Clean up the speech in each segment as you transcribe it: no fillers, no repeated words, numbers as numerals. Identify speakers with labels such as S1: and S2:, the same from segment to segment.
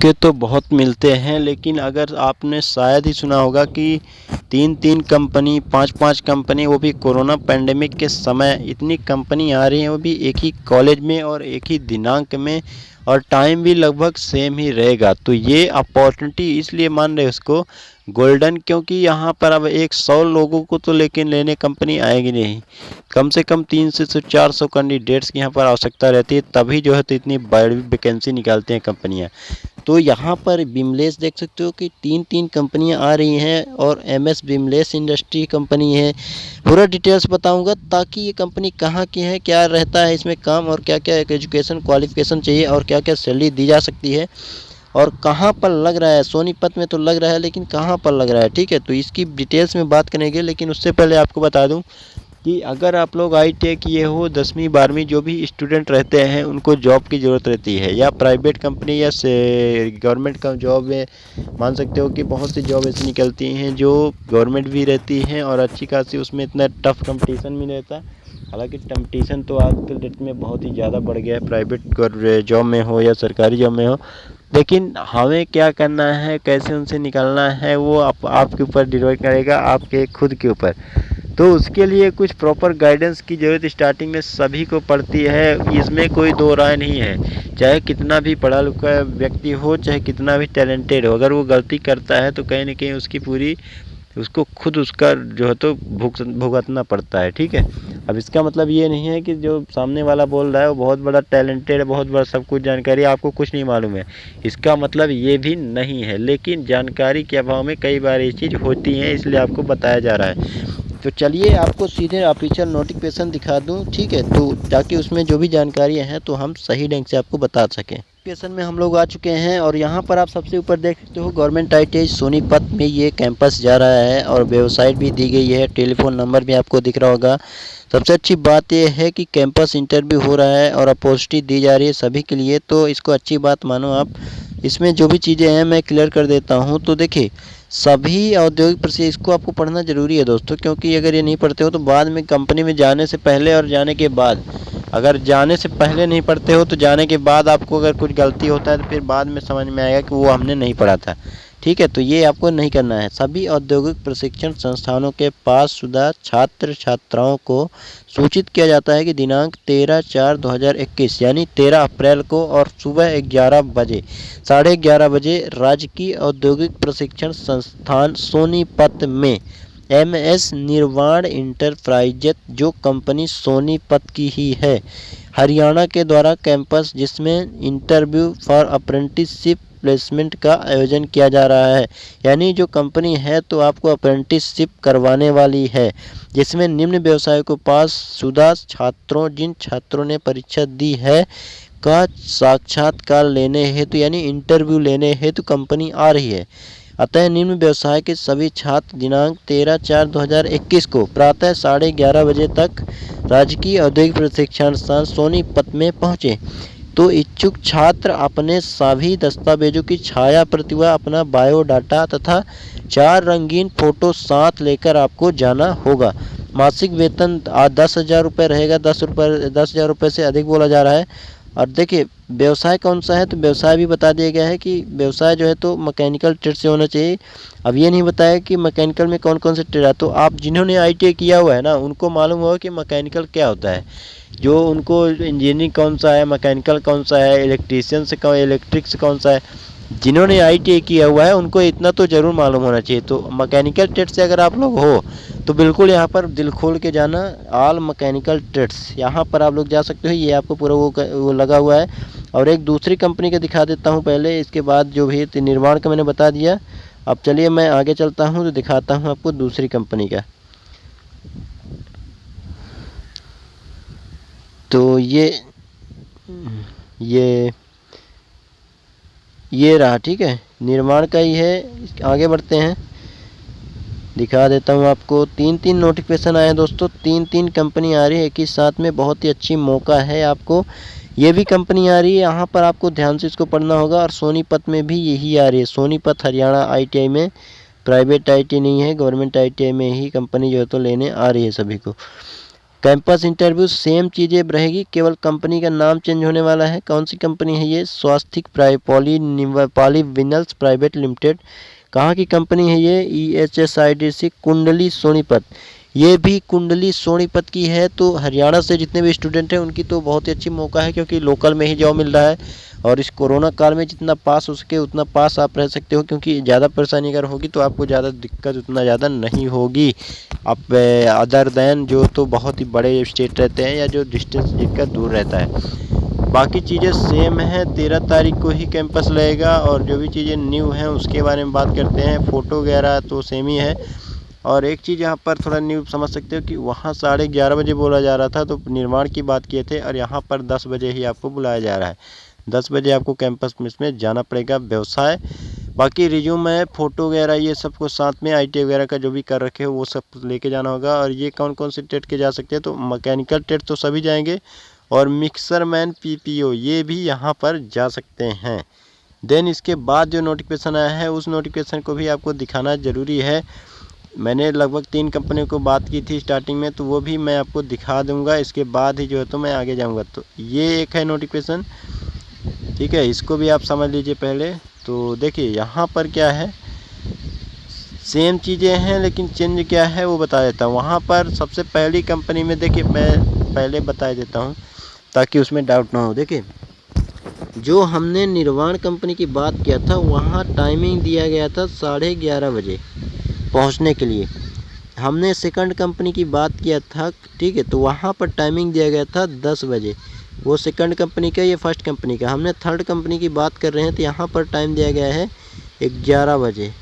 S1: मौके तो बहुत मिलते हैं, लेकिन अगर आपने शायद ही सुना होगा कि 3-3 कंपनी, 5-5 कंपनी, वो भी कोरोना पैंडेमिक के समय इतनी कंपनी आ रही हैं, वो भी एक ही कॉलेज में और एक ही दिनांक में, और टाइम भी लगभग सेम ही रहेगा। तो ये अपॉर्चुनिटी इसलिए मान रहे उसको गोल्डन, क्योंकि यहाँ पर अब 100 लोगों को तो लेकिन लेने कंपनी आएगी नहीं, कम से कम 300 से 400 कैंडिडेट्स की यहाँ पर आवश्यकता रहती है, तभी जो है तो इतनी बड़ी वैकेंसी निकालते हैं कंपनियाँ। तो यहाँ पर बिमलेस देख सकते हो कि 3-3 कंपनियाँ आ रही हैं, और एमएस बिमलेस इंडस्ट्री कंपनी है। पूरा डिटेल्स बताऊंगा ताकि ये कंपनी कहाँ की है, क्या रहता है इसमें काम, और क्या क्या एजुकेशन क्वालिफिकेशन चाहिए, और क्या क्या सैलरी दी जा सकती है, और कहाँ पर लग रहा है। सोनीपत में तो लग रहा है, लेकिन कहाँ पर लग रहा है, ठीक है। तो इसकी डिटेल्स में बात करेंगे, लेकिन उससे पहले आपको बता दूं कि अगर आप लोग ITI किए हो, 10वीं 12वीं, जो भी स्टूडेंट रहते हैं उनको जॉब की ज़रूरत रहती है, या प्राइवेट कंपनी या गवर्नमेंट का जॉब है। मान सकते हो कि बहुत सी जॉब ऐसी निकलती हैं जो गवर्नमेंट भी रहती हैं और अच्छी खासी, उसमें इतना टफ कंपटीशन भी नहीं रहता। हालांकि कंपटीशन तो आज के डेट में बहुत ही ज़्यादा बढ़ गया है, प्राइवेट जॉब में हो या सरकारी जॉब में हो। लेकिन हमें क्या करना है, कैसे उनसे निकालना है, वो आपके ऊपर डिपेंड करेगा, आपके खुद के ऊपर। तो उसके लिए कुछ प्रॉपर गाइडेंस की ज़रूरत स्टार्टिंग में सभी को पड़ती है, इसमें कोई दो राय नहीं है। चाहे कितना भी पढ़ा लिखा व्यक्ति हो, चाहे कितना भी टैलेंटेड हो, अगर वो गलती करता है तो कहीं ना कहीं उसको खुद उसका जो है तो भुगतना पड़ता है, ठीक है। अब इसका मतलब ये नहीं है कि जो सामने वाला बोल रहा है वो बहुत बड़ा टैलेंटेड है, बहुत बड़ा सब कुछ जानकारी, आपको कुछ नहीं मालूम है, इसका मतलब ये भी नहीं है। लेकिन जानकारी के अभाव में कई बार ये चीज़ होती है, इसलिए आपको बताया जा रहा है। तो चलिए आपको सीधे ऑफिशियल नोटिफिकेशन दिखा दूं, ठीक है, तो ताकि उसमें जो भी जानकारियां हैं तो हम सही ढंग से आपको बता सकें। नोटिफिकेशन में हम लोग आ चुके हैं, और यहाँ पर आप सबसे ऊपर देख सकते हो गवर्नमेंट ITI सोनीपत में ये कैंपस जा रहा है, और वेबसाइट भी दी गई है, टेलीफोन नंबर भी आपको दिख रहा होगा। सबसे अच्छी बात यह है कि कैंपस इंटरव्यू हो रहा है और अपॉर्चुनिटी दी जा रही है सभी के लिए, तो इसको अच्छी बात मानो आप। इसमें जो भी चीज़ें हैं मैं क्लियर कर देता हूँ। तो देखिए, सभी औद्योगिक प्रशिक्षण, इसको आपको पढ़ना ज़रूरी है दोस्तों, क्योंकि अगर ये नहीं पढ़ते हो तो बाद में कंपनी में जाने से पहले और जाने के बाद, अगर जाने से पहले नहीं पढ़ते हो तो जाने के बाद आपको अगर कुछ गलती होता है तो फिर बाद में समझ में आएगा कि वो हमने नहीं पढ़ा था, ठीक है। तो ये आपको नहीं करना है। सभी औद्योगिक प्रशिक्षण संस्थानों के पासशुदा छात्र छात्राओं को सूचित किया जाता है कि दिनांक 13/4/2021 यानी 13 अप्रैल को, और सुबह 11 बजे, 11:30 बजे राजकीय औद्योगिक प्रशिक्षण संस्थान सोनीपत में MS निर्वाण इंटरप्राइजेज, जो कंपनी सोनीपत की ही है, हरियाणा के द्वारा कैंपस जिसमें इंटरव्यू फॉर अप्रेंटिसशिप प्लेसमेंट का आयोजन किया जा रहा है। यानी जो कंपनी है तो आपको अप्रेंटिसशिप करवाने वाली है, जिसमें निम्न व्यवसाय को पास शुदा छात्रों, जिन छात्रों ने परीक्षा दी है, का साक्षात्कार लेने हेतु यानी इंटरव्यू लेने हेतु कंपनी आ रही है। अतः निम्न व्यवसाय के सभी छात्र दिनांक 13/4/2021 को प्रातः 11:30 बजे तक राजकीय औद्योगिक प्रशिक्षण संस्थान सोनीपत में पहुँचे। तो इच्छुक छात्र अपने सभी दस्तावेजों की छाया प्रतिभा, अपना बायोडाटा तथा 4 रंगीन फोटो साथ लेकर आपको जाना होगा। मासिक वेतन 10,000 रुपये रहेगा। 10,000 रुपये से अधिक बोला जा रहा है। और देखिए व्यवसाय कौन सा है, तो व्यवसाय भी बता दिया गया है कि व्यवसाय जो है तो मैकेनिकल ट्रेड से होना चाहिए। अब ये नहीं बताया कि मैकेनिकल में कौन कौन से ट्रेड है, तो आप जिन्होंने ITI किया हुआ है ना, उनको मालूम होगा कि मैकेनिकल क्या होता है, जो उनको इंजीनियरिंग कौन सा है, मैकेनिकल कौन सा है, इलेक्ट्रीशियन से कौन, इलेक्ट्रिक से कौन सा है। जिन्होंने ITI किया हुआ है उनको इतना तो ज़रूर मालूम होना चाहिए। तो मैकेनिकल ट्रेड से अगर आप लोग हो तो बिल्कुल यहाँ पर दिल खोल के जाना, ऑल मैकेनिकल ट्रेड्स, यहाँ पर आप लोग जा सकते हो। ये आपको पूरा वो लगा हुआ है। और एक दूसरी कंपनी का दिखा देता हूँ पहले, इसके बाद जो भी निर्माण का मैंने बता दिया। अब चलिए मैं आगे चलता हूँ तो दिखाता हूँ आपको दूसरी कंपनी का। तो ये रहा, ठीक है, निर्माण का ही है। आगे बढ़ते हैं, दिखा देता हूँ आपको। 3-3 नोटिफिकेशन आए हैं दोस्तों, 3-3 कंपनी आ रही है एक ही साथ में। बहुत ही अच्छी मौका है आपको। ये भी कंपनी आ रही है, यहाँ पर आपको ध्यान से इसको पढ़ना होगा। और सोनीपत में भी यही आ रही है, सोनीपत हरियाणा ITI में। प्राइवेट ITI नहीं है, गवर्नमेंट ITI में ही कंपनी जो है तो लेने आ रही है सभी को। कैंपस इंटरव्यू सेम चीज़ें रहेगी, केवल कंपनी का नाम चेंज होने वाला है। कौन सी कंपनी है ये? स्वास्तिक पॉलीविनल्स प्राइवेट लिमिटेड। कहाँ की कंपनी है ये? EHSIDC कुंडली सोनीपत। ये भी कुंडली सोनीपत की है। तो हरियाणा से जितने भी स्टूडेंट हैं उनकी तो बहुत ही अच्छी मौका है, क्योंकि लोकल में ही जॉब मिल रहा है। और इस कोरोना काल में जितना पास हो सके उतना पास आप रह सकते हो, क्योंकि ज़्यादा परेशानी अगर होगी तो आपको ज़्यादा दिक्कत उतना ज़्यादा नहीं होगी। आप अदर दैन जो तो बहुत ही बड़े स्टेट रहते हैं या जो डिस्टेंस जिनका दूर रहता है। बाकी चीज़ें सेम हैं। 13 तारीख को ही कैंपस लगेगा। और जो भी चीज़ें न्यू हैं उसके बारे में बात करते हैं। फ़ोटो वगैरह तो सेम ही है। और एक चीज़ यहाँ पर थोड़ा न्यू समझ सकते हो कि वहाँ 11:30 बजे बोला जा रहा था, तो निर्माण की बात किए थे, और यहाँ पर 10 बजे ही आपको बुलाया जा रहा है। 10 बजे आपको कैंपस में जाना पड़ेगा। व्यवसाय बाकी रिज्यूम है, फ़ोटो वगैरह ये सब कुछ साथ में, IT वगैरह का जो भी कर रखे हो वो सब लेके जाना होगा। और ये कौन कौन से ट्रेड के जा सकते हैं? तो मैकेनिकल ट्रेड तो सभी जाएंगे, और मिक्सर मैन PPO ये भी यहाँ पर जा सकते हैं। देन इसके बाद जो नोटिफिकेशन आया है उस नोटिफिकेशन को भी आपको दिखाना ज़रूरी है। मैंने लगभग 3 कंपनियों को बात की थी स्टार्टिंग में, तो वो भी मैं आपको दिखा दूंगा। इसके बाद ही जो है तो मैं आगे जाऊंगा। तो ये एक है नोटिफिकेशन, ठीक है, इसको भी आप समझ लीजिए पहले। तो देखिए यहाँ पर क्या है, सेम चीज़ें हैं लेकिन चेंज क्या है वो बता देता हूँ। वहाँ पर सबसे पहली कंपनी में देखिए, मैं पहले बता देता हूँ ताकि उसमें डाउट ना हो। देखिए जो हमने निर्वाण कंपनी की बात किया था वहाँ टाइमिंग दिया गया था 11:30 बजे पहुँचने के लिए। हमने सेकंड कंपनी की बात किया था, ठीक है, तो वहाँ पर टाइमिंग दिया गया था 10 बजे। वो सेकंड कंपनी का, ये फर्स्ट कंपनी का। हमने थर्ड कंपनी की बात कर रहे हैं तो यहाँ पर टाइम दिया गया है 11 बजे,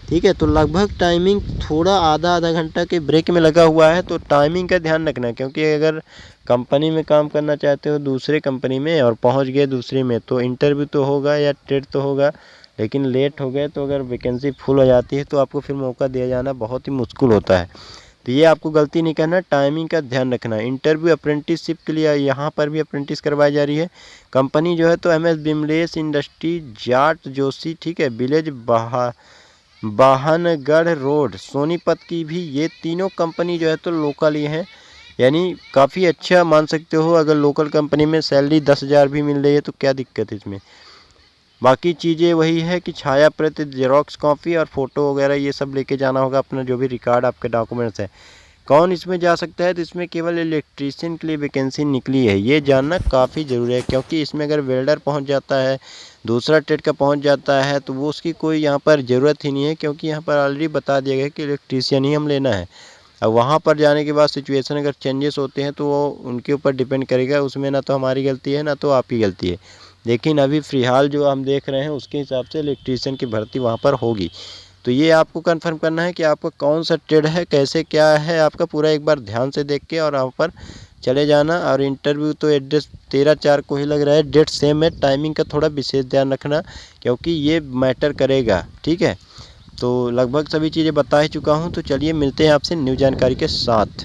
S1: ठीक है। तो लगभग टाइमिंग थोड़ा आधा घंटा के ब्रेक में लगा हुआ है। तो टाइमिंग का ध्यान रखना, क्योंकि अगर कंपनी में काम करना चाहते हो दूसरे कंपनी में और पहुंच गए दूसरे में, तो इंटरव्यू तो होगा या ट्रेड तो होगा, लेकिन लेट हो गए तो अगर वैकेंसी फुल हो जाती है तो आपको फिर मौका दिया जाना बहुत ही मुश्किल होता है। तो ये आपको गलती नहीं करना, टाइमिंग का ध्यान रखना। इंटरव्यू अप्रेंटिसशिप के लिए यहाँ पर भी अप्रेंटिस करवाई जा रही है। कंपनी जो है तो MS बिमलेश इंडस्ट्री, जाट जोशी, ठीक है, विलेज बाहनगढ़ रोड सोनीपत की भी। ये तीनों कंपनी जो है तो लोकल ही हैं, यानी काफ़ी अच्छा मान सकते हो। अगर लोकल कंपनी में सैलरी 10,000 भी मिल रही है तो क्या दिक्कत है इसमें। बाकी चीज़ें वही है कि छाया प्रति, जेरोक्स कॉपी और फ़ोटो वगैरह ये सब लेके जाना होगा, अपना जो भी रिकॉर्ड आपके डॉक्यूमेंट्स है। कौन इसमें जा सकता है? तो इसमें केवल इलेक्ट्रीशियन के लिए वैकेंसी निकली है, ये जानना काफ़ी ज़रूरी है। क्योंकि इसमें अगर वेल्डर पहुंच जाता है, दूसरा ट्रेड का पहुंच जाता है, तो वो उसकी कोई यहाँ पर ज़रूरत ही नहीं है, क्योंकि यहाँ पर ऑलरेडी बता दिया गया कि इलेक्ट्रीशियन ही हम लेना है। अब वहाँ पर जाने के बाद सिचुएशन अगर चेंजेस होते हैं तो वो उनके ऊपर डिपेंड करेगा, उसमें ना तो हमारी गलती है ना तो आपकी गलती है। लेकिन अभी फ़िलहाल जो हम देख रहे हैं उसके हिसाब से इलेक्ट्रीशियन की भर्ती वहाँ पर होगी। तो ये आपको कंफर्म करना है कि आपका कौन सा ट्रेड है, कैसे क्या है आपका, पूरा एक बार ध्यान से देख के और वहाँ पर चले जाना। और इंटरव्यू तो एड्रेस 13/4 को ही लग रहा है, डेट सेम है। टाइमिंग का थोड़ा विशेष ध्यान रखना, क्योंकि ये मैटर करेगा, ठीक है। तो लगभग सभी चीज़ें बता ही चुका हूँ। तो चलिए मिलते हैं आपसे न्यू जानकारी के साथ।